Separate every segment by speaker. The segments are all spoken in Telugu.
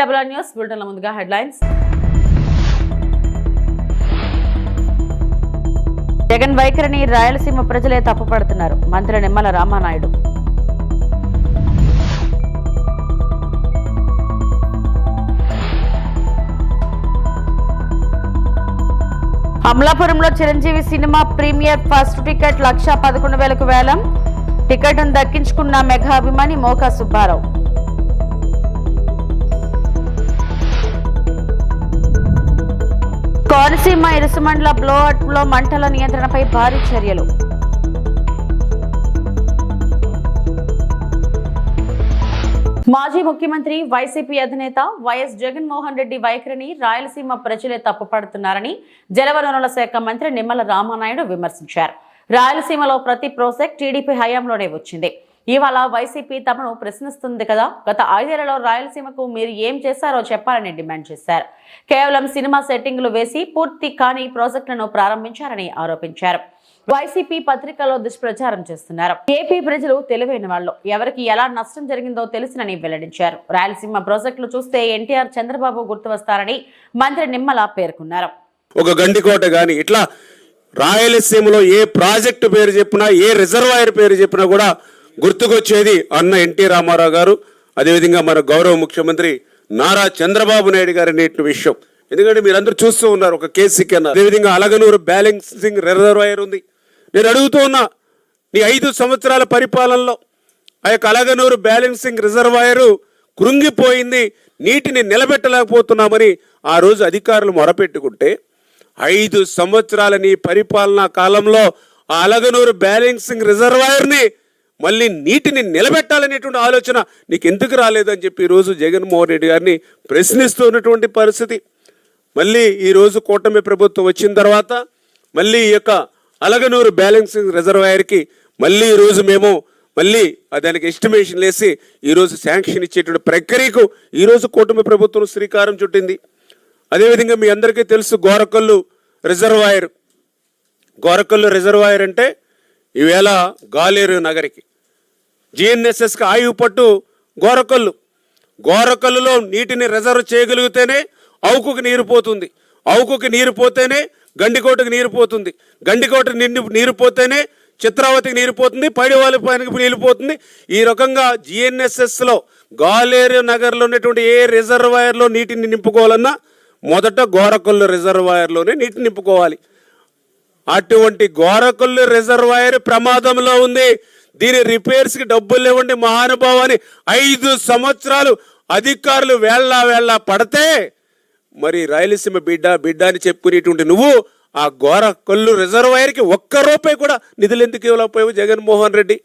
Speaker 1: TWR న్యూస్ బులెటిన్ల ముందుగా హెడ్లైన్స్. జగన్ వైఖరిని రాయలసీమ ప్రజలే తప్పుపడుతున్నారు. మంత్రి నిమ్మల రామానాయుడు. అమలాపురంలో Chiranjeevi cinema premiere first ticket 1,11,000కు వేలం. టికెట్ను దక్కించుకున్న మెగా అభిమాని మోకా సుబ్బారావు. కోనసీమ ఇరుసుమండల బ్లోఅవుట్లో మంటల నియంత్రణపై భారీ చర్యలు. మాజీ ముఖ్యమంత్రి వైసీపీ అధినేత వైఎస్ జగన్మోహన్ రెడ్డి వైఖరిని రాయలసీమ ప్రజలే తప్పుపడుతున్నారని జలవనరుల శాఖ మంత్రి నిమ్మల రామానాయుడు విమర్శించారు. రాయలసీమలో ప్రతి ప్రాజెక్ట్ టీడీపీ హయాంలోనే వచ్చింది. ఇవాళ వైసీపీ తమను ప్రశ్నిస్తుంది కదా, గత 5 ఏళ్లలో రాయలసీమకు మీరు ఏం చేశారో చెప్పాలని డిమాండ్ చేశారు. కేవలం సినిమా సెట్టింగులు వేసి పూర్తి కాని ప్రాజెక్టులను ప్రారంభించారని ఆరోపించారు. వైసీపీ పత్రికల్లో దుష్ప్రచారం చేస్తున్నారు. ఏపీ ప్రజలు తెలివైన వాళ్ళు, ఎవరికి ఎలా నష్టం జరిగిందో తెలుసునని వెల్లడించారు. రాయలసీమ ప్రాజెక్టులు చూస్తే ఎన్టీఆర్, చంద్రబాబు గుర్తు వస్తారని మంత్రి నిమ్మల పేర్కొన్నారు.
Speaker 2: ఒక గండికోట గాని ఇట్లా రాయలసీమలో ఏ ప్రాజెక్టు పేరు చెప్పినా, ఏ రిజర్వాయర్ పేరు చెప్పినా కూడా గుర్తుకొచ్చేది అన్న ఎన్టీ రామారావు గారు, అదేవిధంగా మన గౌరవ ముఖ్యమంత్రి నారా చంద్రబాబు నాయుడు గారి నేటి విషయం. ఎందుకంటే మీరందరూ చూస్తూ ఉన్నారు, ఒక కేసీకి అన్నారు, అదేవిధంగా అలగనూరు బ్యాలెన్సింగ్ రిజర్వాయర్ ఉంది. నేను అడుగుతూ ఉన్నా, నీ 5 సంవత్సరాల పరిపాలనలో ఆ యొక్క అలగనూరు బ్యాలెన్సింగ్ రిజర్వాయరు కృంగిపోయింది, నీటిని నిలబెట్టలేకపోతున్నామని ఆ రోజు అధికారులు మొరపెట్టుకుంటే 5 సంవత్సరాల నీ పరిపాలనా కాలంలో ఆ అలగనూరు బ్యాలెన్సింగ్ రిజర్వాయర్ని మళ్ళీ నీటిని నిలబెట్టాలనేటువంటి ఆలోచన నీకు ఎందుకు రాలేదని చెప్పి ఈరోజు జగన్మోహన్ రెడ్డి గారిని ప్రశ్నిస్తున్నటువంటి పరిస్థితి. మళ్ళీ ఈరోజు కూటమి ప్రభుత్వం వచ్చిన తర్వాత మళ్ళీ ఈ యొక్క అలగనూరు బ్యాలెన్సింగ్ రిజర్వాయర్కి మళ్ళీ ఈరోజు మేము మళ్ళీ దానికి ఎస్టిమేషన్ వేసి ఈరోజు శాంక్షన్ ఇచ్చేటువంటి ప్రక్రియకు ఈరోజు కూటమి ప్రభుత్వం శ్రీకారం చుట్టింది. అదేవిధంగా మీ అందరికీ తెలుసు గోరకల్లు రిజర్వాయర్. గోరకల్లు రిజర్వాయర్ అంటే ఈవేళ గాలేరు నగరికి జిఎన్ఎస్ఎస్కి ఆయువు పట్టు గోరకల్లు. గోరకల్లులో నీటిని రిజర్వ్ చేయగలిగితేనే అవుకుకి నీరు పోతుంది, అవుకుకి నీరు పోతేనే గండికోటకి నీరు పోతుంది, గండికోట నీరు పోతేనే చిత్రావతికి నీరు పోతుంది, పైడివాళ్ళ పైనకి నీళ్ళు పోతుంది. ఈ రకంగా జిఎన్ఎస్ఎస్లో గాలేరు నగర్లో ఉన్నటువంటి ఏ రిజర్వాయర్లో నీటిని నింపుకోవాలన్నా మొదట గోరకల్లు రిజర్వాయర్లోనే నీటిని నింపుకోవాలి. అటువంటి గోరకల్లు రిజర్వాయర్ ప్రమాదంలో ఉంది. దీని రిపేర్స్కి డబ్బులు ఇవ్వండి మహానుభావాన్ని 5 సంవత్సరాలు అధికారులు వేళ్ళ పడితే మరి రాయలసీమ బిడ్డ అని చెప్పుకునేటువంటి నువ్వు ఆ గోరకల్లు రిజర్వాయర్కి 1 రూపాయి కూడా నిధులు ఎందుకు ఇవ్వలేకపోయావు జగన్మోహన్ రెడ్డి?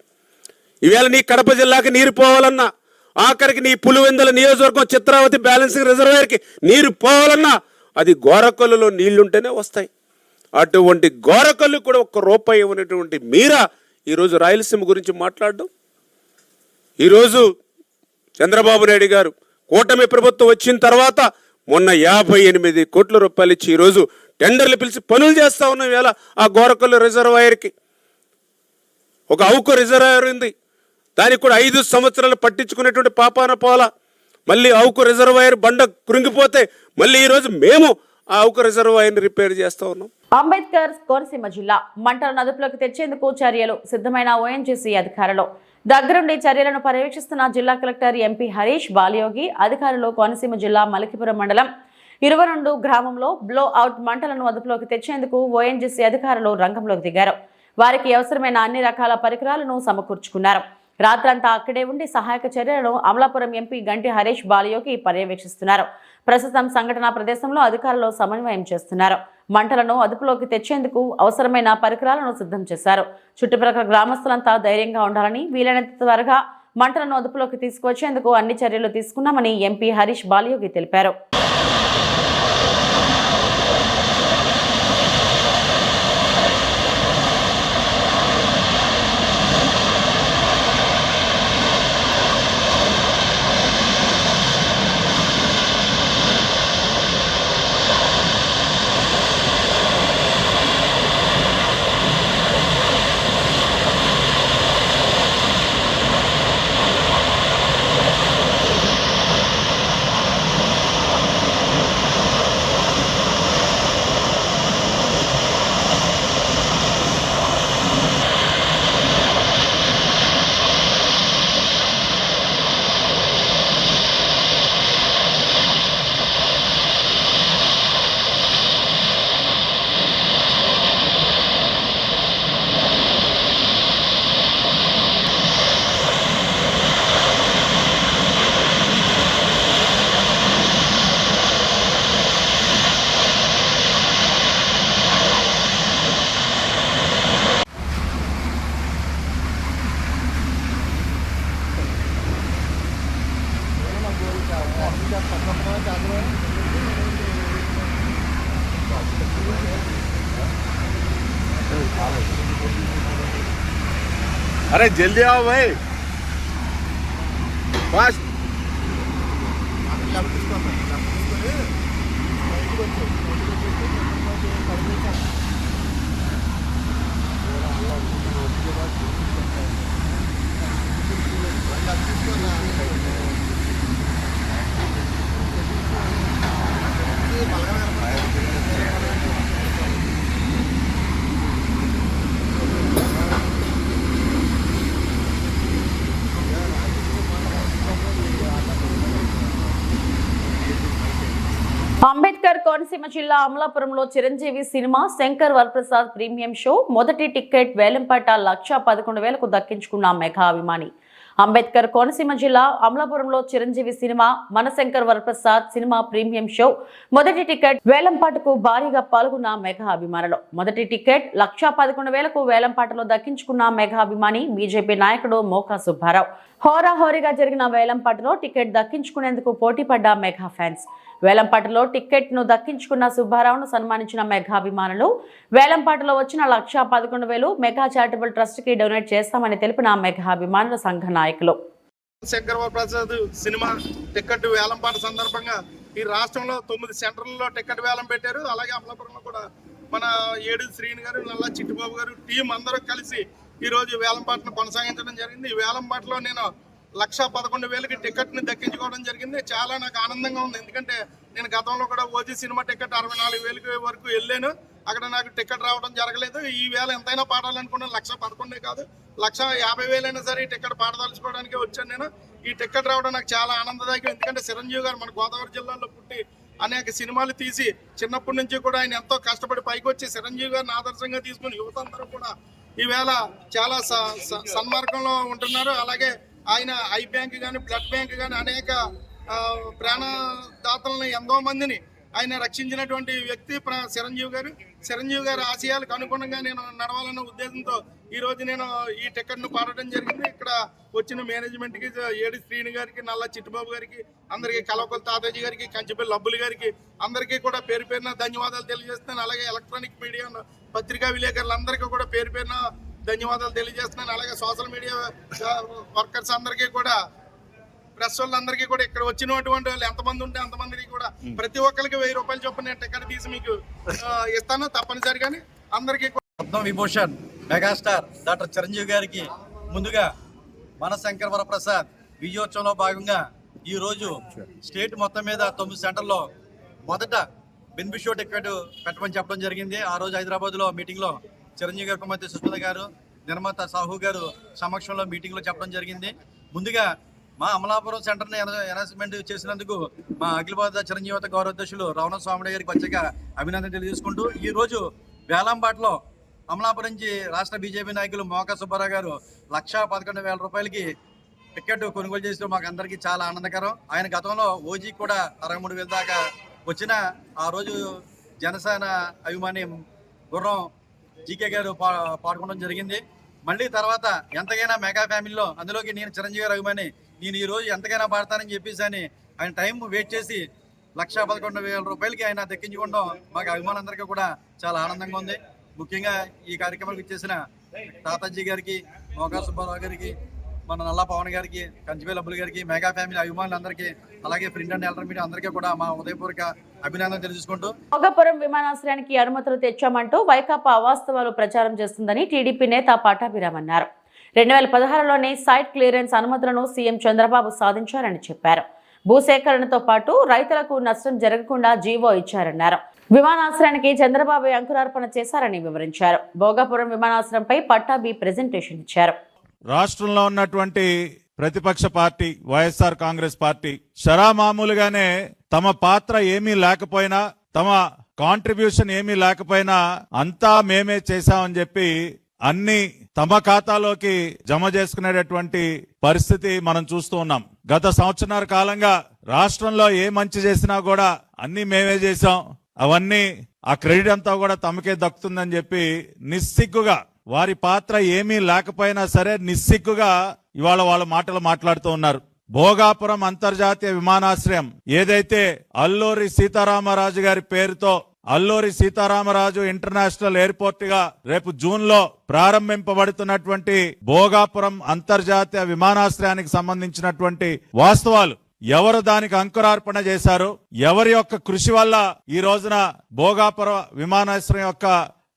Speaker 2: ఈవేళ నీ కడప జిల్లాకి నీరు పోవాలన్నా, ఆఖరికి నీ పులివెందుల నియోజకవర్గం చిత్రావతి బ్యాలెన్సింగ్ రిజర్వాయర్కి నీరు పోవాలన్నా అది గోరకల్లులో నీళ్లుంటేనే వస్తాయి. అటువంటి గోరకల్లు కూడా 1 రూపాయి ఇవ్వనటువంటి మీరా ఈరోజు రాయలసీమ గురించి మాట్లాడడం. ఈరోజు చంద్రబాబు నాయుడు గారు కూటమి ప్రభుత్వం వచ్చిన తర్వాత మొన్న 58 కోట్ల రూపాయలు ఇచ్చి ఈరోజు టెండర్లు పిలిచి పనులు చేస్తూ ఉన్నాం. వేళ ఆ గోరకల్లు రిజర్వాయర్కి ఒక అవుకు రిజర్వాయర్ ఉంది, దానికి కూడా 5 సంవత్సరాలు పట్టించుకునేటువంటి పాపాన పోల. మళ్ళీ అవుకు రిజర్వాయర్ బండ కృంగిపోతే మళ్ళీ ఈరోజు మేము ఆ అవుకు రిజర్వాయర్ని రిపేర్ చేస్తూ ఉన్నాం.
Speaker 1: అంబేద్కర్ కోనసీమ జిల్లా మంటలను అదుపులోకి తెచ్చేందుకు చర్యలు సిద్ధమైన ఓఎన్జీసీ అధికారులు. దగ్గరుండి చర్యలను పర్యవేక్షిస్తున్న జిల్లా కలెక్టర్ ఎంపీ హరీష్ బాలయోగి అధికారులు కోనసీమ జిల్లా మలికిపురం మండలం 22 గ్రామంలో బ్లో అవుట్ మంటలను అదుపులోకి తెచ్చేందుకు ఓఎన్జీసీ అధికారులు రంగంలోకి దిగారు. వారికి అవసరమైన అన్ని రకాల పరికరాలను సమకూర్చుకున్నారు. రాత్రంతా అక్కడే ఉండి సహాయక చర్యలను అమలాపురం ఎంపీ గంటి హరీష్ బాలయోగి పర్యవేక్షిస్తున్నారు. ప్రస్తుతం సంఘటనా ప్రదేశంలో అధికారులు సమన్వయం చేస్తున్నారు. మంటలను అదుపులోకి తెచ్చేందుకు అవసరమైన పరికరాలను సిద్ధం చేశారు. చుట్టుప్రక్కల గ్రామస్తులంతా ధైర్యంగా ఉండాలని, వీలైనంత త్వరగా మంటలను అదుపులోకి తీసుకువచ్చేందుకు అన్ని చర్యలు తీసుకున్నామని ఎంపీ హరీష్ బాలయోగి తెలిపారు.
Speaker 3: अरे जल्दी आओ भाई फास्ट
Speaker 1: అంబేద్కర్ కోనసీమ జిల్లా అమలాపురంలో Chiranjeevi cinema Shankar Varaprasad premium show మొదటి టికెట్ వేలంపాట 1,11,000కు దక్కించుకున్న మెగా అభిమాని. అంబేద్కర్ కోనసీమ జిల్లా అమలాపురంలో చిరంజీవి సినిమా మన Shankar Varaprasad cinema premium show మొదటి టికెట్ వేలంపాటకు భారీగా పాల్గొన్న మెగా అభిమానులు. మొదటి టికెట్ 1,11,000కు వేలంపాటలో దక్కించుకున్న మెగా అభిమాని బీజేపీ నాయకుడు మోకా సుబ్బారావు. హోరాహోరీగా జరిగిన వేలంపాటలో టికెట్ దక్కించుకునేందుకు పోటీపడ్డ మెగా ఫ్యాన్స్. వేలంపాటలో టికెట్ ను దక్కించుకున్న సుబ్బారావును సన్మానించిన మెగా అభిమానులు వేలంపాటలో వచ్చిన 1,11,000 మెగా చారిటబుల్ ట్రస్ట్ కి డొనేట్ చేస్తామని తెలిపిన మెగా అభిమానుల సంఘ నాయకులు.
Speaker 3: శంకర్ వరప్రసాద్ సినిమా టికెట్ వేలంపాట సందర్భంగా ఈ రాష్ట్రంలో 9 సెంటర్లలో టికెట్ వేలం పెట్టారు. అలాగే అమలాపురంలో కూడా మన ఏడు శ్రీని గారు, నల్లా చిట్టుబాబు గారు టీం అందరూ కలిసి ఈ రోజు వేలంపాటను కొనసాగించడం జరిగింది. ఈ వేలంపాటలో నేను 1,11,000కి టికెట్ ని దక్కించుకోవడం జరిగింది. చాలా నాకు ఆనందంగా ఉంది. ఎందుకంటే నేను గతంలో కూడా ఓజీ సినిమా టికెట్ 64,000 వరకు వెళ్ళాను. అక్కడ నాకు టికెట్ రావడం జరగలేదు. ఈ వేళ ఎంతైనా పాడాలనుకున్నాను. 1,11,000 కాదు, 1,50,000 సరే ఈ టికెట్ పాడదలుచుకోవడానికి వచ్చాను నేను. ఈ టికెట్ రావడం నాకు చాలా ఆనందదాయకం. ఎందుకంటే చిరంజీవి గారు మన గోదావరి జిల్లాలో పుట్టి అనేక సినిమాలు తీసి చిన్నప్పటి నుంచి కూడా ఆయన ఎంతో కష్టపడి పైకి వచ్చి చిరంజీవి గారిని ఆదర్శంగా తీసుకుని యువత అందరూ కూడా ఈవేళ చాలా సన్మార్గంలో ఉంటున్నారు. అలాగే ఆయన ఐ బ్యాంక్ కానీ బ్లడ్ బ్యాంక్ కానీ అనేక ప్రాణదాతలను ఎంతో మందిని ఆయన రక్షించినటువంటి వ్యక్తి చిరంజీవి గారి ఆశయాలకు అనుగుణంగా నేను నడవాలన్న ఉద్దేశంతో ఈ రోజు నేను ఈ టికెట్ను పాడటం జరిగింది. ఇక్కడ వచ్చిన మేనేజ్మెంట్కి, ఏడి శ్రీని గారికి, నల్ల చిట్టుబాబు గారికి, అందరికీ కలవకొల తాతాజీ గారికి, కంచిపల్లి అబ్బులు గారికి అందరికీ కూడా పేరు పేరున ధన్యవాదాలు తెలియజేస్తున్నాను. అలాగే ఎలక్ట్రానిక్ మీడియా పత్రికా విలేకరులందరికీ కూడా పేరు పేరున ధన్యవాదాలు తెలియజేస్తున్నాను. అలాగే సోషల్ మీడియా వర్కర్స్ అందరికీ కూడా, ప్రెస్ వాళ్ళందరికీ కూడా, ఇక్కడ వచ్చినటువంటి వాళ్ళు ఎంతమంది ఉంటే అంతమందికి కూడా ప్రతి ఒక్కరికి 1,000 రూపాయలు చొప్పున నేను టికెట్ తీసి మీకు ఇస్తాను తప్పనిసరిగా. అందరికీ
Speaker 4: పద్మ విభూషణ్ మెగాస్టార్ డాక్టర్ చిరంజీవి గారికి ముందుగా మన శంకర్ వరప్రసాద్ విజయోత్సవంలో భాగంగా ఈ రోజు స్టేట్ మొత్తం మీద 9 సెంటర్లో మొదట బెనిఫిట్ షో టికెట్ పెట్టమని చెప్పడం జరిగింది. ఆ రోజు హైదరాబాద్లో మీటింగ్లో చిరంజీవి గారి కుమార్తె సుస్మిత గారు, నిర్మాత సాహు గారు సమక్షంలో మీటింగ్లో చెప్పడం జరిగింది. ముందుగా మా అమలాపురం సెంటర్ని అనౌన్స్మెంట్ చేసినందుకు మా అఖిల భారత చిరంజీవత గౌరవాధ్యక్షులు రమణ స్వామి గారికి ప్రత్యేక అభినందన తెలియజేసుకుంటూ ఈ రోజు వేలంపాటలో అమలాపురం నుంచి రాష్ట్ర బీజేపీ నాయకులు మోకా సుబ్బారావు గారు 1,11,000 రూపాయలకి టికెట్ కొనుగోలు చేసిన మాకు అందరికీ చాలా ఆనందకరం. ఆయన గతంలో ఓజీ కూడా 63,000 దాకా వచ్చిన ఆ రోజు జనసేన అభిమాని గుర్రం జీకే గారు పాడుకోవడం జరిగింది. మళ్ళీ తర్వాత ఎంతకైనా మెగా ఫ్యామిలీలో అందులోకి నేను చిరంజీవి గారు అభిమాని, నేను ఈ రోజు ఎంతకైనా పాడతానని చెప్పేసి అని ఆయన టైం వెయిట్ చేసి 1,11,000 రూపాయలకి ఆయన దక్కించుకోవడం మాకు అభిమానులందరికీ కూడా చాలా ఆనందంగా ఉంది. ముఖ్యంగా ఈ కార్యక్రమానికి ఇచ్చేసిన తాతాజీ గారికి, మోకా సుబ్బారావు గారికి, మన నల్లా పవన్ గారికి, కంచిపల్లి అబ్బులు గారికి, మెగా ఫ్యామిలీ అభిమానులందరికీ, అలాగే ప్రింట్ అండ్ ఎలక్ట్రానిక్ మీడియా అందరికీ కూడా మా ఉదయపూర్వక అభినందన తెలియజేసుకుంటూ
Speaker 1: భోగాపురం విమానాశ్రయానికి అనుమతులు తెచ్చామంటూ వైకాపా అవాస్తవాలు ప్రచారం చేస్తుందని టీడీపీ నేత పట్టాభిరామ్ అన్నారు. 2016లోనే సైట్ క్లియరెన్స్ అనుమతులను సీఎం చంద్రబాబు సాధించారని చెప్పారు. భూసేకరణతో పాటు రైతులకు నష్టం జరగకుండా జీవో ఇచ్చారన్నారు. విమానాశ్రయానికి చంద్రబాబు అంకురార్పణ చేశారని వివరించారు. భోగాపురం విమానాశ్రయంపై పట్టాభి ప్రెజెంటేషన్ ఇచ్చారు.
Speaker 5: రాష్ట్రంలో ఉన్నటువంటి ప్రతిపక్ష పార్టీ వైఎస్ఆర్ కాంగ్రెస్ పార్టీ షరామామూలుగానే తమ పాత్ర ఏమీ లేకపోయినా, తమ కాంట్రిబ్యూషన్ ఏమీ లేకపోయినా అంతా మేమే చేశామని చెప్పి అన్ని తమ ఖాతాలోకి జమ చేసుకునేటటువంటి పరిస్థితి మనం చూస్తూ ఉన్నాం. గత సంవత్సరాల కాలంగా రాష్ట్రంలో ఏ మంచి చేసినా కూడా అన్ని మేమే చేశాం, అవన్నీ ఆ క్రెడిట్ అంతా కూడా తమకే దక్కుతుందని చెప్పి నిస్సిగ్గుగా, వారి పాత్ర ఏమీ లేకపోయినా సరే నిస్సిగ్గుగా ఇవాళ వాళ్ళ మాటలు మాట్లాడుతూ ఉన్నారు. భోగాపురం అంతర్జాతీయ విమానాశ్రయం ఏదైతే అల్లూరి సీతారామరాజు గారి పేరుతో అల్లూరి సీతారామరాజు ఇంటర్నేషనల్ ఎయిర్పోర్ట్ గా రేపు జూన్ లో ప్రారంభింపబడుతున్నటువంటి భోగాపురం అంతర్జాతీయ విమానాశ్రయానికి సంబంధించినటువంటి వాస్తవాలు, ఎవరు దానికి అంకురార్పణ చేశారు, ఎవరి యొక్క కృషి వల్ల ఈ రోజున భోగాపురం విమానాశ్రయం యొక్క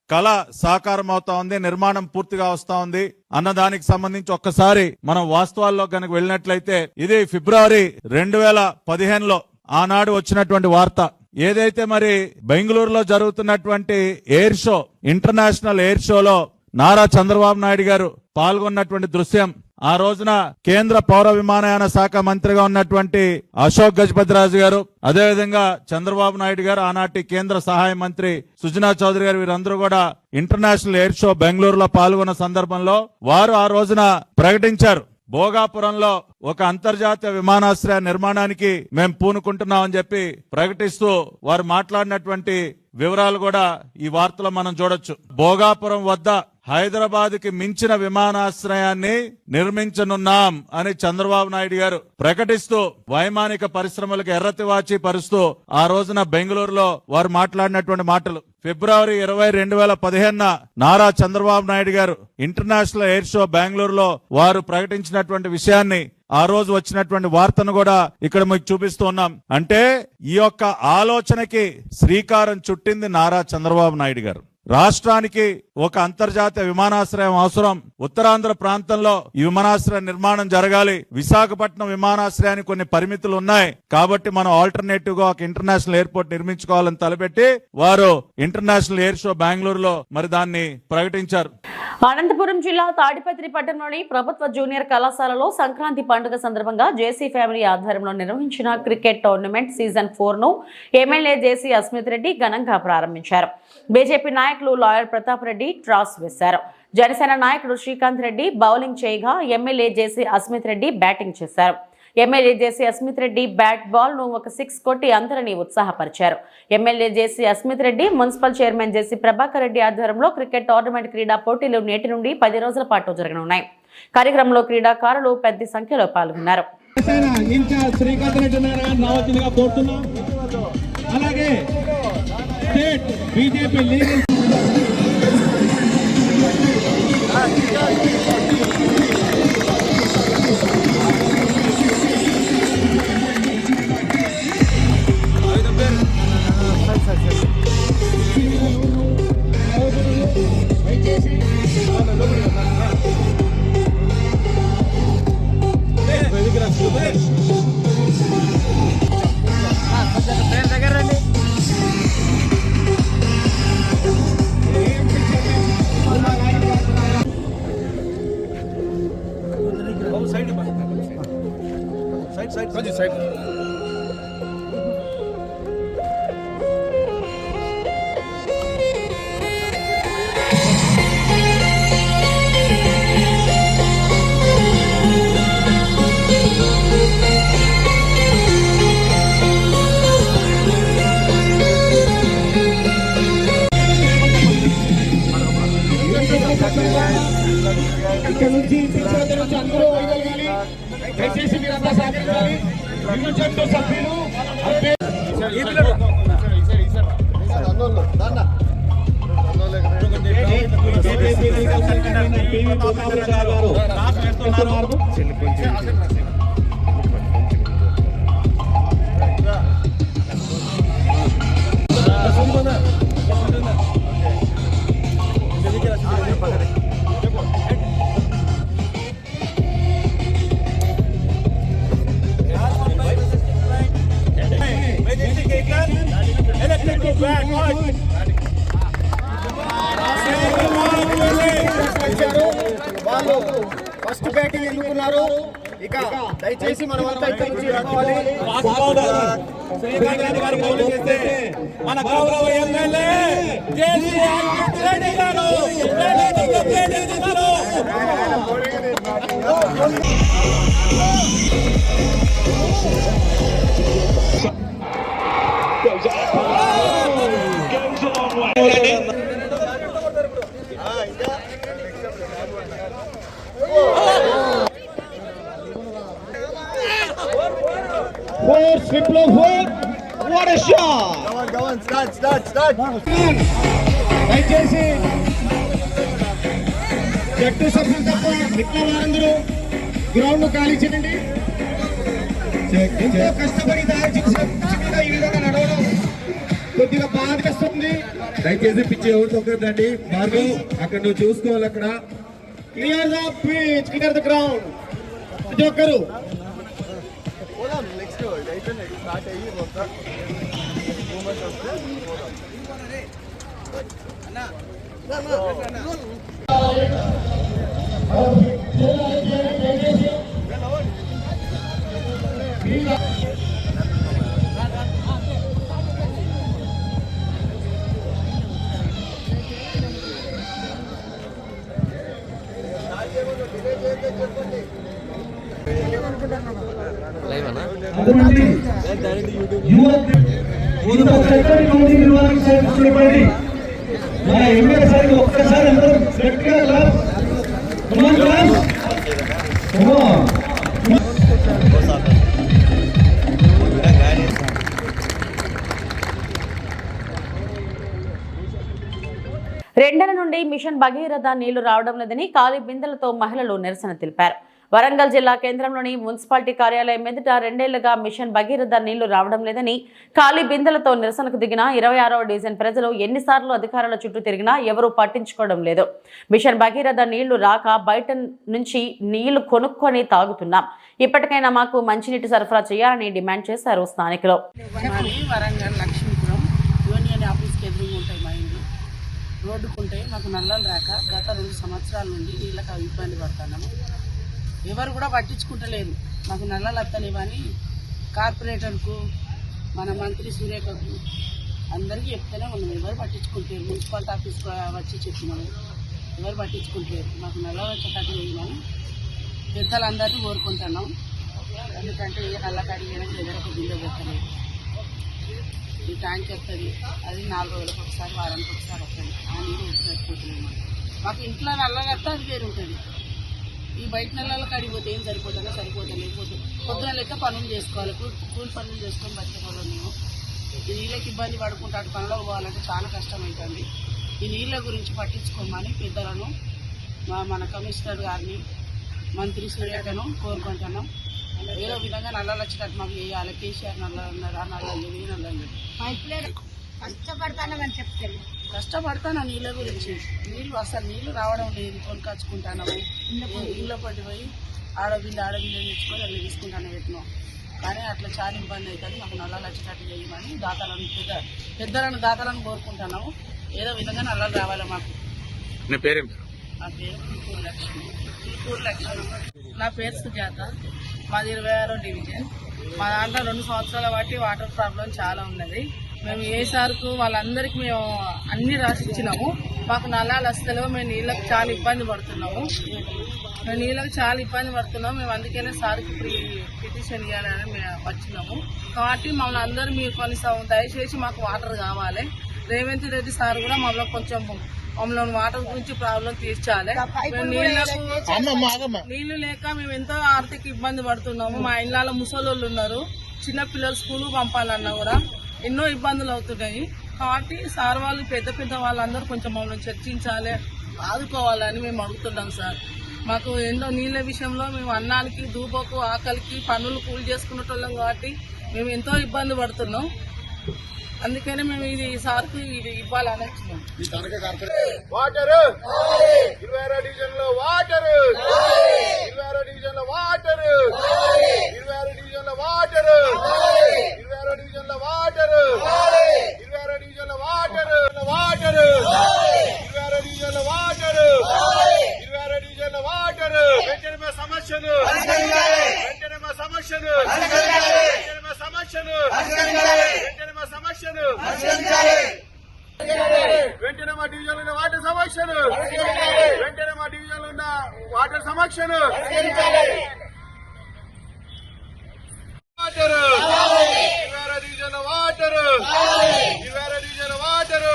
Speaker 5: కళ సాకారం అవుతా ఉంది, నిర్మాణం పూర్తిగా వస్తా ఉంది అన్న దానికి సంబంధించి ఒక్కసారి మనం వాస్తవాల్లో కనుక వెళ్ళినట్లయితే ఇది ఫిబ్రవరి 2015లో ఆనాడు వచ్చినటువంటి వార్త. ఏదైతే మరి బెంగళూరులో జరుగుతున్నటువంటి ఎయిర్ షో, ఇంటర్నేషనల్ ఎయిర్ షోలో నారా చంద్రబాబు నాయుడు గారు పాల్గొన్నటువంటి దృశ్యం, ఆ రోజున కేంద్ర పౌర విమానయాన శాఖ మంత్రిగా ఉన్నటువంటి అశోక్ గజపతిరాజు గారు, అదేవిధంగా చంద్రబాబు నాయుడు గారు, ఆనాటి కేంద్ర సహాయ మంత్రి సుజనా చౌదరి గారు, వీరందరూ కూడా ఇంటర్నేషనల్ ఎయిర్ షో బెంగళూరులో పాల్గొన్న సందర్భంలో వారు ఆ రోజున ప్రకటించారు, భోగాపురంలో ఒక అంతర్జాతీయ విమానాశ్రయ నిర్మాణానికి మేము పూనుకుంటున్నామని చెప్పి ప్రకటిస్తూ వారు మాట్లాడినటువంటి వివరాలు కూడా ఈ వార్తలో మనం చూడొచ్చు. భోగాపురం వద్ద హైదరాబాద్ కి మించిన విమానాశ్రయాన్ని నిర్మించనున్నాం అని చంద్రబాబు నాయుడు గారు ప్రకటిస్తూ వైమానిక పరిశ్రమలకు ఎర్రతివాచి పరుస్తూ ఆ రోజున బెంగళూరులో వారు మాట్లాడినటువంటి మాటలు. ఫిబ్రవరి 20, 2015 నారా చంద్రబాబు నాయుడు గారు ఇంటర్నేషనల్ ఎయిర్ షో బెంగళూరులో వారు ప్రకటించినటువంటి విషయాన్ని, ఆ రోజు వచ్చినటువంటి వార్తను కూడా ఇక్కడ మీకు చూపిస్తూ ఉన్నాం. అంటే ఈ యొక్క ఆలోచనకి శ్రీకారం చుట్టింది నారా చంద్రబాబు నాయుడు గారు. రాష్ట్రానికి ఒక అంతర్జాతీయ విమానాశ్రయం అవసరం, ఉత్తరాంధ్ర ప్రాంతంలో ఈ విమానాశ్రయ నిర్మాణం జరగాలి, విశాఖపట్నం విమానాశ్రయానికి కొన్ని పరిమితులు ఉన్నాయి కాబట్టి మనం ఆల్టర్నేటివ్ గా ఒక ఇంటర్నేషనల్ ఎయిర్పోర్ట్ నిర్మించుకోవాలని తలపెట్టి వారు ఇంటర్నేషనల్ ఎయిర్ షో బెంగళూరులో మరి దాన్ని ప్రకటించారు.
Speaker 1: అనంతపురం జిల్లా తాడిపత్రి పట్టణంలోని ప్రభుత్వ జూనియర్ కళాశాలలో సంక్రాంతి పండుగ సందర్భంగా జేసీ ఫ్యామిలీ ఆధ్వర్యంలో నిర్వహించిన క్రికెట్ టోర్నమెంట్ సీజన్ 4 ను ఎమ్మెల్యే జేసీ అస్మిత్ రెడ్డి ఘనంగా ప్రారంభించారు. బీజేపీ నాయకులు లాయర్ ప్రతాప్ రెడ్డి ట్రాస్ వేశారు. జనసేన నాయకుడు శ్రీకాంత్ రెడ్డి బౌలింగ్ చేయగా ఎమ్మెల్యే జేసీ అస్మిత్ రెడ్డి బ్యాటింగ్ చేశారు. ఎమ్మెల్యే జేసీ అస్మిత్ రెడ్డి బ్యాట్ బాల్ ను ఒక 6 కొట్టి అందరినీ ఉత్సాహపరిచారు. ఎమ్మెల్యే జేసీ అస్మిత్ రెడ్డి, మున్సిపల్ చైర్మన్ జేసీ ప్రభాకర్ రెడ్డి ఆధ్వర్యంలో క్రికెట్ టోర్నమెంట్ క్రీడా పోటీలు నేటి నుండి 10 రోజుల పాటు జరగనున్నాయి. కార్యక్రమంలో క్రీడాకారులు పెద్ద సంఖ్యలో పాల్గొన్నారు.
Speaker 6: వాళ్ళు ఫస్ట్ బ్యాటింగ్ ఎందుకున్నారు? ఇక దయచేసి మనం అంతా ఇక్కడ నుంచి రావాలి. శ్రీకాంత్ రెడ్డి గారు బౌలింగ్ చేస్తే మన గౌరవ ఎమ్మెల్యే జేసీ రెడ్డి గారు దయచేసి జట్టు సభ్యులు తప్ప మిగతా వారందరూ గ్రౌండ్ ఖాళీ చేయండి. ఎంతో కష్టపడి తయారు చేసిన ఈ విధంగా నడవడం కొద్దిగా బాధేస్తుంది.
Speaker 7: దయచేసి పిచ్చి ఎవరు తొక్కదండి. మార్గం అక్కడ నువ్వు చూసుకోవాలి. అక్కడ
Speaker 6: clear the pitch, clear the ground. ప్రతి ఒక్కరు ఒక్కసారి
Speaker 1: రెండేళ్ల నుండి మిషన్ భగీరథ నీళ్లు రావడం లేదని ఖాళీ బిందెలతో మహిళలు నిరసన తెలిపారు. వరంగల్ జిల్లా కేంద్రంలోని మున్సిపాలిటీ కార్యాలయం ఎదుట రెండేళ్లుగా మిషన్ భగీరథ నీళ్లు రావడం లేదని ఖాళీ బిందెలతో నిరసనకు దిగిన 26వ డివిజన్ ప్రజలు ఎన్నిసార్లు అధికారుల చుట్టూ తిరిగినా ఎవరూ పట్టించుకోవడం లేదు. మిషన్ భగీరథ నీళ్లు రాక బయట నుంచి నీళ్లు కొనుక్కొని తాగుతున్నాం. ఇప్పటికైనా మాకు మంచినీటి సరఫరా చేయాలని డిమాండ్ చేశారు స్థానికులు.
Speaker 8: వరంగల్ లక్ష్మీపురం యూనియన్ ఆఫీస్కి ఎదురుగా ఉంటాయి మా ఇండ్లు. రోడ్డుకుంటే మాకు నల్లలు రాక గత 2 సంవత్సరాల నుండి నీళ్ళకి ఇబ్బంది పడుతున్నాము. ఎవరు కూడా పట్టించుకుంటలేదు. మాకు నల్లలు వస్తలేవని కార్పొరేటర్కు, మన మంత్రి సురేఖకు అందరికీ చెప్తూనే ఉన్నాము. ఎవరు పట్టించుకుంటారు. మున్సిపాలిటీ ఆఫీస్కి వచ్చి చెప్పినాము, ఎవరు పట్టించుకుంటారు. మాకు నల్లలు వచ్చేటట్టు చేయమని పెద్దలందరినీ కోరుకుంటున్నాం. ఎందుకంటే ఏ నల్ల కడిగేయడానికి దగ్గర ఒక బిల్లు పెట్టలేదు. ఈ ట్యాంక్ వస్తుంది, అది 4 రోజులకు ఒకసారి, వారానికి ఒకసారి వస్తుంది. ఆ నీరు పెట్టుకుంటున్నాము. మాకు ఇంట్లో నల్లలు వస్తే అది వేరు ఉంటుంది. ఈ బయట నెలల కడిగిపోతే ఏం సరిపోతుందో లేకపోతే పొద్దున లెక్క పనులు చేసుకోవాలి. కూలి పనులు చేసుకొని బతికేవాళ్ళం మేము. ఈ నీళ్ళకి ఇబ్బంది పడుకుంటూ అటు పనులకు పోవాలంటే చాలా కష్టమవుతుంది. ఈ నీళ్ళ గురించి పట్టించుకోమని పెద్దలను, మన కమిషనర్ గారిని, మంత్రి సూర్యకను కోరుకుంటున్నాం. ఏదో విధంగా నల్లలు వచ్చేటట్టు మాకు చేయాలి. కేసీఆర్ నల్లలు ఉన్నారు, ఆ నల్లలు ఈ నల్లలు కష్టపడతాను. నీళ్ళ గురించి అసలు నీళ్ళు రావడం లేదు. కొనుకొచ్చుకుంటాము. ఇళ్ళ పట్టిపోయి ఆడబిల్లు తెచ్చుకొని అట్లా తీసుకుంటాను పెట్టినాం. కానీ అట్లా చాలా ఇబ్బంది అవుతుంది. మాకు నల్లలు వచ్చేటట్టు చేయమని దాతలను కోరుకుంటున్నాము. ఏదో విధంగా నల్లలు రావాలి మాకు. నా పేరు పీకూరు లక్ష్మి. నా పేరు సుజాత. మాది 26వ డివిజన్. మా దాంట్లో 2 సంవత్సరాల బట్టి వాటర్ ప్రాబ్లం చాలా ఉన్నది. మేము ఏ సార్కు వాళ్ళందరికీ మేము అన్ని రాసిచ్చినాము. మాకు నల్లాలు వస్తలేవు. మేము నీళ్ళకి చాలా ఇబ్బంది పడుతున్నాము. మేము అందుకనే సార్కి పిటిషన్ ఇవ్వాలని మేము వచ్చినాము. కాబట్టి మమ్మల్ని అందరూ మీరు కొనిస్తాము. దయచేసి మాకు వాటర్ కావాలి. రేవంత్ రెడ్డి సార్ కూడా మమ్మల్ని కొంచెం మమ్మల్ని వాటర్ గురించి ప్రాబ్లం తీర్చాలి. నీళ్లు లేక మేము ఎంతో ఆర్థిక ఇబ్బంది పడుతున్నాము. మా ఇళ్ళలో ముసలోళ్ళు ఉన్నారు. చిన్న పిల్లలు స్కూల్ పంపాలన్నా కూడా ఎన్నో ఇబ్బందులు అవుతున్నాయి. కాబట్టి సార్ వాళ్ళు పెద్ద వాళ్ళందరూ కొంచెం మమ్మల్ని చర్చించాలి, ఆదుకోవాలని మేము అడుగుతున్నాం సార్. మాకు ఎన్నో నీళ్ళ విషయంలో మేము అన్నానికి, దూబకు, ఆకలికి పనులు కూలి చేసుకునేటోళ్ళం కాబట్టి మేము ఎంతో ఇబ్బంది పడుతున్నాం. అందుకనే మేము ఇది సార్కు ఇది ఇవ్వాలని వచ్చినాం.
Speaker 3: వాటర్ 26వ డివిజన్లో వాటర్, 26వ డివిజన్లో వాటర్, 26వ డివిజన్లో వాటర్, 26వ డివిజన్లో వాటర్, 26వ డివిజన్లో వాటర్, 26వ డివిజన్లో వాటర్, 26వ డివిజన్లో వాటర్. వెంటనే మా సమస్యను, వెంటనే మా సమస్యను, వెంటనే మా సమస్యను, వెంటనే మా సమస్యను, వెంటనే మా డివిజన్ ఉన్న వాటర్ సమస్యను, వెంటనే మా డివిజన్ ఉన్న వాటర్ సమస్యను, వాటర్ 26వ డివిజన్ వాటర్, 26వ డివిజన్ వాటర్.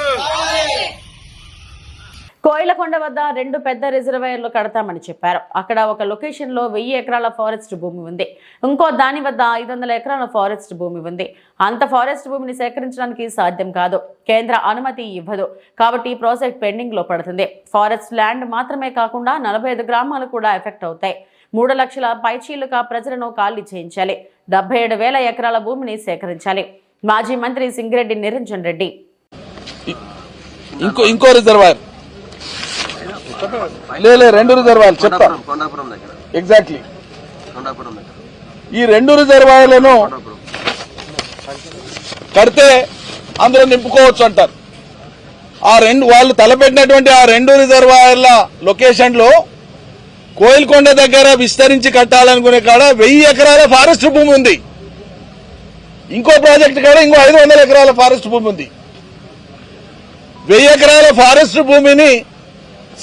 Speaker 1: కోయిలకొండ వద్ద 2 పెద్ద రిజర్వాయర్లు కడతామని చెప్పారు. అక్కడ ఒక లొకేషన్ లో 1000 ఎకరాల ఫారెస్ట్ భూమి ఉంది. ఇంకో దాని వద్ద 500 ఎకరాల ఫారెస్ట్ భూమి ఉంది. అంత ఫారెస్ట్ భూమిని సేకరించడానికి సాధ్యం కాదు. కేంద్ర అనుమతి ఇవ్వదు. కాబట్టి ఈ ప్రాజెక్ట్ పెండింగ్ లో పడుతుంది. ఫారెస్ట్ ల్యాండ్ మాత్రమే కాకుండా 45 గ్రామాలు కూడా ఎఫెక్ట్ అవుతాయి. 3 లక్షల పైచీలుగా ప్రజలను ఖాళీ చేయించాలి. 77,000 ఎకరాల భూమిని సేకరించాలి. మాజీ మంత్రి సింగిరెడ్డి నిరంజన్ రెడ్డి.
Speaker 9: ఇంకో రిజర్వాయర్ లేదు, 2 రిజర్వాయర్లు చెప్తా ఎగ్జాక్ట్లీ. ఈ 2 రిజర్వాయర్లను కడితే అందులో నింపుకోవచ్చు అంటారు. వాళ్ళు తలపెట్టినటువంటి ఆ 2 రిజర్వాయర్ల లొకేషన్ లో కోయిల్కొండ దగ్గర విస్తరించి కట్టాలనుకునే కాడ 1000 ఎకరాల ఫారెస్ట్ భూమి ఉంది. ఇంకో ప్రాజెక్ట్ కాడ ఇంకో 500 ఎకరాల ఫారెస్ట్ భూమి ఉంది. 1000 ఎకరాల ఫారెస్ట్ భూమిని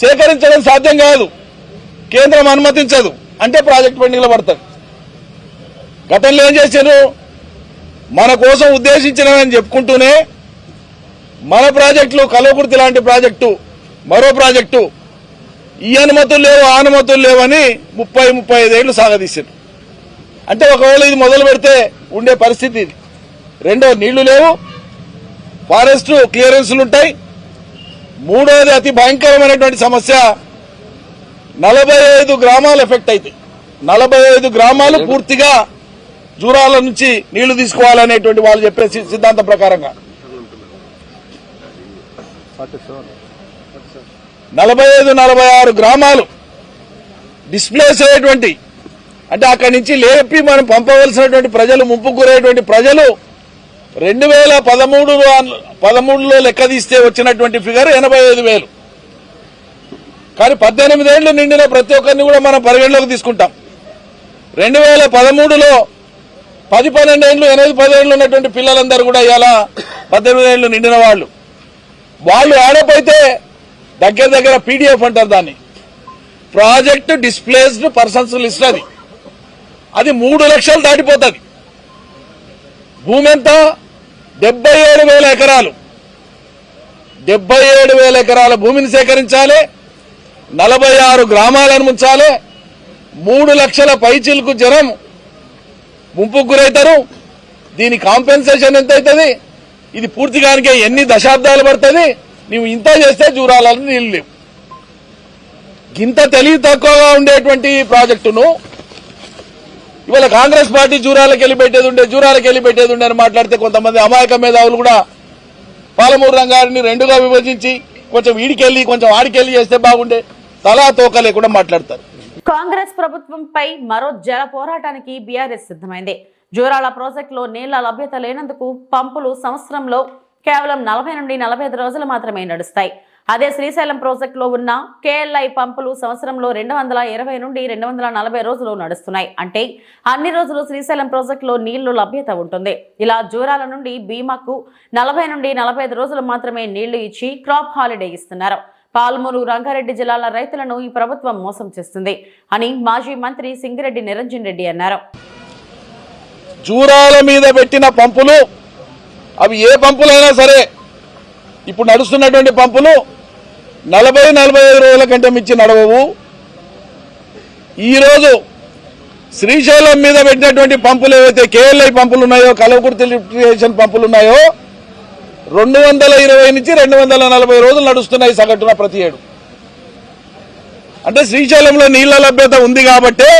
Speaker 9: సేకరించడం సాధ్యం కాదు. కేంద్రం అనుమతించదు. అంటే ప్రాజెక్ట్ పెండింగ్ లో పడతారు. గతంలో ఏం చేశారు? మన కోసం ఉద్దేశించినవని చెప్పుకుంటూనే మన ప్రాజెక్టులు కల్వకుర్తి లాంటి ప్రాజెక్టు, మరో ప్రాజెక్టు ఈ అనుమతులు లేవు, ఆ అనుమతులు లేవని 30-35 ఏళ్లు సాగదీశారు. అంటే ఒకవేళ ఇది మొదలు పెడితే ఉండే పరిస్థితి ఇది. రెండో, నీళ్లు లేవు, ఫారెస్ట్ క్లియరెన్స్లు ఉంటాయి. మూడోది అతి భయంకరమైనటువంటి సమస్య, 45 గ్రామాలు ఎఫెక్ట్ అవుతాయి. 45 గ్రామాలు పూర్తిగా జూరాల నుంచి నీళ్లు తీసుకోవాలనేటువంటి వాళ్ళు చెప్పే సిద్ధాంతం ప్రకారంగా 45-46 గ్రామాలు డిస్ప్లేస్ అయ్యేటువంటి, అంటే అక్కడి నుంచి లేపి మనం పంపవలసినటువంటి ప్రజలు, ముంపుకు గురయ్యేటువంటి ప్రజలు 2013లో లెక్క తీస్తే వచ్చినటువంటి ఫిగర్ 85,000. కానీ 18 ఏళ్లు నిండిన ప్రతి ఒక్కరిని కూడా మనం పరిగణలోకి తీసుకుంటాం. 2013లో 10-12 ఏళ్లు, 8-10 ఏళ్లు ఉన్నటువంటి పిల్లలందరూ కూడా ఇవాళ 18 ఏళ్లు నిండిన వాళ్ళు ఆడపోతే దగ్గర పీడిఎఫ్ అంటారు దాన్ని, ప్రాజెక్ట్ డిస్ప్లేస్డ్ పర్సన్స్ లిస్ట్. అది 3 లక్షలు దాటిపోతుంది. భూమి ఎంత? 77,000 ఎకరాలు. 77,000 ఎకరాల భూమిని సేకరించాలి. 46 గ్రామాలను ముంచాలి. 3 లక్షల పైచిలకు జనం ముంపుకు గురవుతారు. దీని కాంపెన్సేషన్ ఎంత అవుతుంది? ఇది పూర్తిగానికే ఎన్ని దశాబ్దాలు పడుతుంది? నువ్వు ఇంత చేస్తే జూరాలను నీళ్లు లేవు. ఇంత తెలివి తక్కువగా ఉండేటువంటి ప్రాజెక్టును ఇవాళ కాంగ్రెస్ పార్టీ జూరాలకు వెళ్ళి పెట్టేది ఉండే అని మాట్లాడితే కొంతమంది అమాయక మేధావులు కూడా పాలమూరు రంగాన్ని 2గా విభజించి కొంచెం వీడికెళ్ళి కొంచెం ఆడికెళ్ళి చేస్తే బాగుండే, తలా తోక లేకుండా మాట్లాడతారు.
Speaker 1: కాంగ్రెస్ ప్రభుత్వంపై మరో జల పోరాటానికి బీఆర్ఎస్ సిద్ధమైంది. జూరాల ప్రాజెక్టులో నీళ్ల లభ్యత లేనందుకు పంపులు సంవత్సరంలో కేవలం 40 నుండి 45 రోజులు మాత్రమే నడుస్తాయి. అదే శ్రీశైలం ప్రాజెక్టులో ఉన్న కేఎల్ఐ పంపులు సంవత్సరంలో 220 నుండి 240 రోజులు నడుస్తున్నాయి. అంటే అన్ని రోజులు శ్రీశైలం ప్రాజెక్టులో నీళ్లు లభ్యత ఉంటుంది. ఇలా జూరాల నుండి భీమాకు 40 నుండి 45 రోజులు మాత్రమే నీళ్లు ఇచ్చి క్రాప్ హాలిడే ఇస్తున్నారు. పాల్మూరు, రంగారెడ్డి జిల్లాల రైతులను ఈ ప్రభుత్వం మోసం చేస్తుంది అని మాజీ మంత్రి సింగిరెడ్డి నిరంజన్ రెడ్డి అన్నారు.
Speaker 9: జూరాల మీద పెట్టిన పంపులు, అవి ఏ పంపులైనా సరే, ఇప్పుడు నడుస్తున్నటువంటి పంపులు 40-45 రోజుల కంటే మించి నడవవు. ఈరోజు శ్రీశైలం మీద పెట్టినటువంటి పంపులు ఏవైతే కేఎల్ఐ పంపులు ఉన్నాయో, కల్వకుర్తి లిఫ్ట్ ఇరిగేషన్ పంపులు ఉన్నాయో, 220 నుంచి 240 రోజులు నడుస్తున్నాయి సగటున ప్రతి ఏడు. అంటే శ్రీశైలంలో నీళ్ల లభ్యత ఉంది కాబట్టే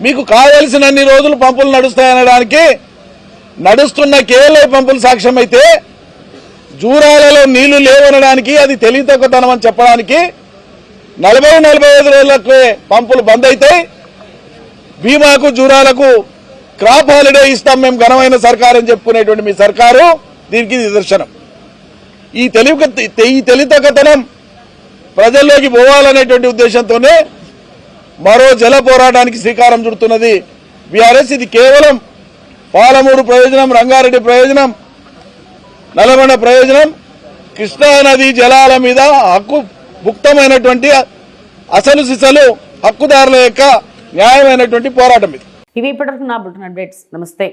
Speaker 9: మీకు కావలసినన్ని రోజులు పంపులు నడుస్తాయనడానికి నడుస్తున్న కేఎల్ఐ పంపులు సాక్ష్యం అయితే, జూరాలలో నీళ్లు లేవనడానికి అది తెలివితక్కువతనం అని చెప్పడానికి 40-45 రోజులకు పంపులు బంద్ అవుతాయి. భీమాకు, జూరాలకు క్రాప్ హాలిడే ఇస్తాం మేము ఘనమైన సర్కారు అని చెప్పుకునేటువంటి మీ సర్కారు దీనికి నిదర్శనం. ఈ తెలివితక్కువతనం ప్రజల్లోకి పోవాలనేటువంటి ఉద్దేశంతోనే మరో జల పోరాటానికి శ్రీకారం చుడుతున్నది బీఆర్ఎస్. ఇది కేవలం పాలమూరు ప్రయోజనం, రంగారెడ్డి ప్రయోజనం, నల్గొండ ప్రయోజనం, కృష్ణానది జలాల మీద హక్కు భుక్తమైనటువంటి అసలు సిసలు హక్కుదారుల యొక్క న్యాయమైనటువంటి పోరాటం ఇది.
Speaker 1: ఇవి ఇప్పటివరకు నా బులెటిన్ అప్డేట్స్. నమస్తే.